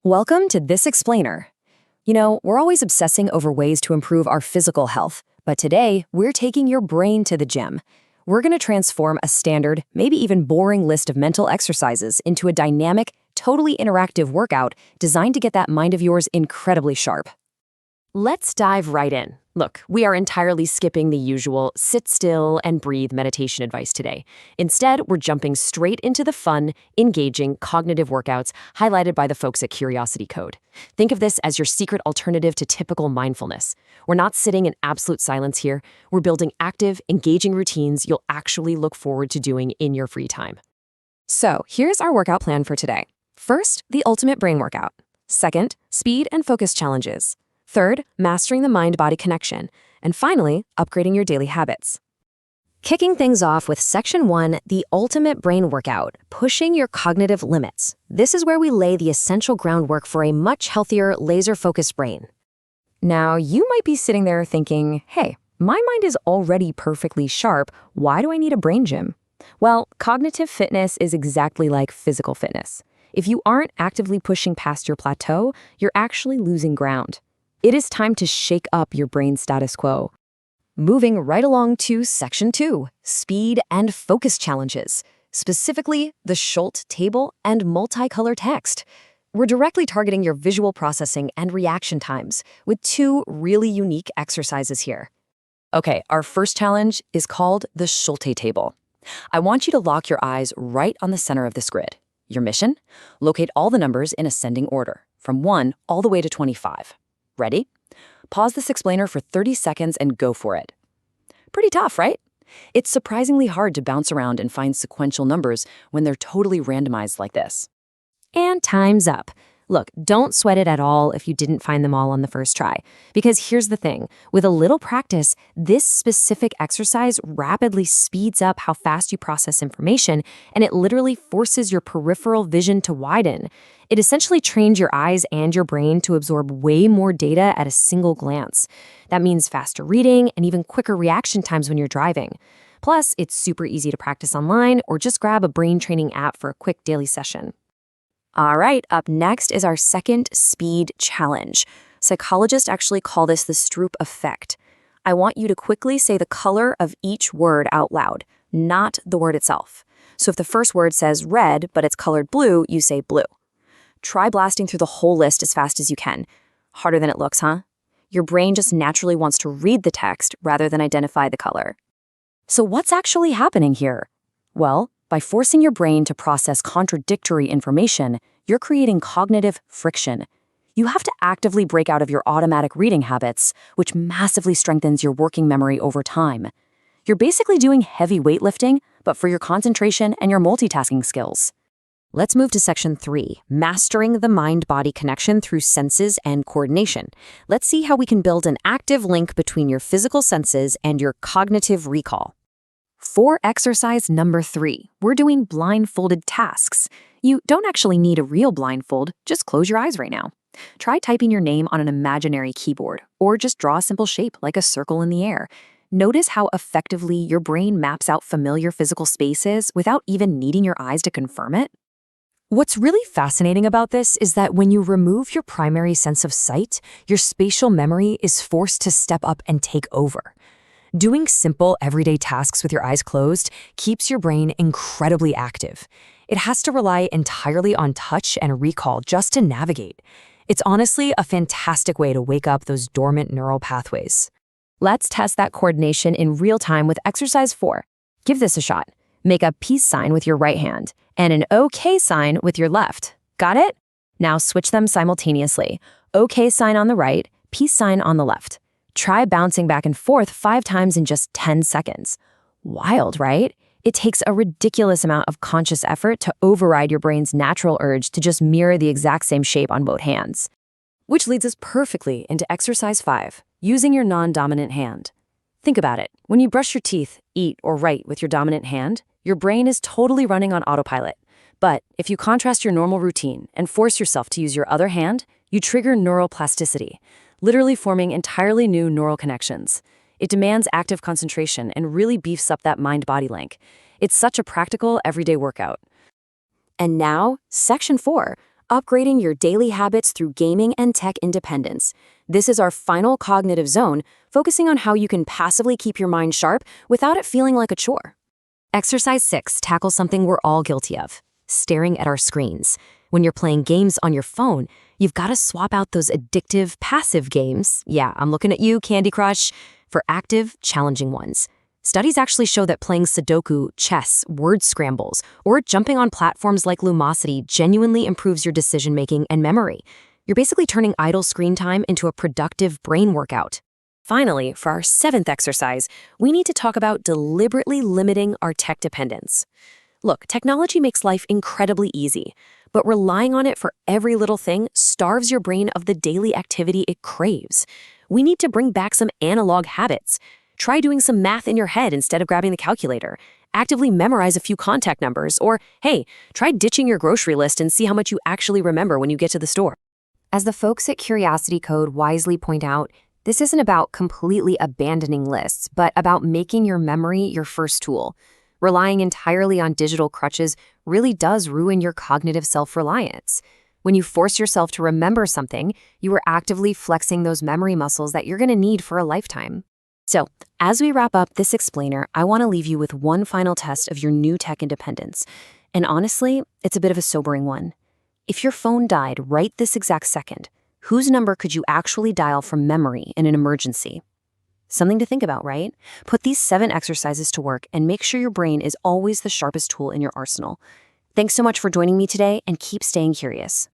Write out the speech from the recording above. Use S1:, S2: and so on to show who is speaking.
S1: Welcome to This Explainer. We're always obsessing over ways to improve our physical health, but today we're taking your brain to the gym. We're going to transform a standard, maybe even boring list of mental exercises into a dynamic, totally interactive workout designed to get that mind of yours incredibly sharp. Let's dive right in. Look, we are entirely skipping the usual sit still and breathe meditation advice today. Instead, we're jumping straight into the fun, engaging, cognitive workouts highlighted by the folks at Curiosity Code. Think of this as your secret alternative to typical mindfulness. We're not sitting in absolute silence here. We're building active, engaging routines you'll actually look forward to doing in your free time. So, here's our workout plan for today. First, the ultimate brain workout. Second, speed and focus challenges. Third, mastering the mind-body connection. And finally, upgrading your daily habits. Kicking things off with Section 1, the ultimate brain workout, pushing your cognitive limits. This is where we lay the essential groundwork for a much healthier, laser-focused brain. Now, you might be sitting there thinking, hey, my mind is already perfectly sharp. Why do I need a brain gym? Well, cognitive fitness is exactly like physical fitness. If you aren't actively pushing past your plateau, you're actually losing ground. It is time to shake up your brain status quo. Moving right along to Section 2, speed and focus challenges, specifically the Schulte Table and multicolor text. We're directly targeting your visual processing and reaction times with two really unique exercises here. Okay, our first challenge is called the Schulte Table. I want you to lock your eyes right on the center of this grid. Your mission? Locate all the numbers in ascending order, from 1 all the way to 25. Ready? Pause this explainer for 30 seconds and go for it. Pretty tough, right? It's surprisingly hard to bounce around and find sequential numbers when they're totally randomized like this. And time's up. Look, don't sweat it at all if you didn't find them all on the first try. Because here's the thing, with a little practice, this specific exercise rapidly speeds up how fast you process information, and it literally forces your peripheral vision to widen. It essentially trains your eyes and your brain to absorb way more data at a single glance. That means faster reading and even quicker reaction times when you're driving. Plus, it's super easy to practice online or just grab a brain training app for a quick daily session. All right, up next is our second speed challenge. Psychologists actually call this the Stroop effect. I want you to quickly say the color of each word out loud, not the word itself. So if the first word says red, but it's colored blue, you say blue. Try blasting through the whole list as fast as you can. Harder than it looks, huh? Your brain just naturally wants to read the text rather than identify the color. So what's actually happening here? Well, by forcing your brain to process contradictory information, you're creating cognitive friction. You have to actively break out of your automatic reading habits, which massively strengthens your working memory over time. You're basically doing heavy weightlifting, but for your concentration and your multitasking skills. Let's move to Section 3, mastering the mind-body connection through senses and coordination. Let's see how we can build an active link between your physical senses and your cognitive recall. For exercise number 3, we're doing blindfolded tasks. You don't actually need a real blindfold, just close your eyes right now. Try typing your name on an imaginary keyboard, or just draw a simple shape like a circle in the air. Notice how effectively your brain maps out familiar physical spaces without even needing your eyes to confirm it. What's really fascinating about this is that when you remove your primary sense of sight, your spatial memory is forced to step up and take over. Doing simple, everyday tasks with your eyes closed keeps your brain incredibly active. It has to rely entirely on touch and recall just to navigate. It's honestly a fantastic way to wake up those dormant neural pathways. Let's test that coordination in real time with exercise 4. Give this a shot. Make a peace sign with your right hand and an OK sign with your left. Got it? Now switch them simultaneously. OK sign on the right, peace sign on the left. Try bouncing back and forth 5 times in just 10 seconds. Wild, right? It takes a ridiculous amount of conscious effort to override your brain's natural urge to just mirror the exact same shape on both hands. Which leads us perfectly into exercise 5, using your non-dominant hand. Think about it. When you brush your teeth, eat, or write with your dominant hand, your brain is totally running on autopilot. But if you contrast your normal routine and force yourself to use your other hand, you trigger neuroplasticity, literally forming entirely new neural connections. It demands active concentration and really beefs up that mind-body link. It's such a practical, everyday workout. And now, Section 4, upgrading your daily habits through gaming and tech independence. This is our final cognitive zone, focusing on how you can passively keep your mind sharp without it feeling like a chore. Exercise 6 tackles something we're all guilty of: staring at our screens. When you're playing games on your phone, you've got to swap out those addictive, passive games. Yeah, I'm looking at you, Candy Crush, for active, challenging ones. Studies actually show that playing Sudoku, chess, word scrambles, or jumping on platforms like Lumosity genuinely improves your decision-making and memory. You're basically turning idle screen time into a productive brain workout. Finally, for our 7th exercise, we need to talk about deliberately limiting our tech dependence. Look, technology makes life incredibly easy, but relying on it for every little thing starves your brain of the daily activity it craves. We need to bring back some analog habits. Try doing some math in your head instead of grabbing the calculator. Actively memorize a few contact numbers, or, hey, try ditching your grocery list and see how much you actually remember when you get to the store. As the folks at Curiosity Code wisely point out, this isn't about completely abandoning lists, but about making your memory your first tool. Relying entirely on digital crutches really does ruin your cognitive self-reliance. When you force yourself to remember something, you are actively flexing those memory muscles that you're going to need for a lifetime. So, as we wrap up this explainer, I want to leave you with one final test of your new tech independence. And honestly, it's a bit of a sobering one. If your phone died right this exact second, whose number could you actually dial from memory in an emergency? Something to think about, right? Put these 7 exercises to work and make sure your brain is always the sharpest tool in your arsenal. Thanks so much for joining me today, and keep staying curious.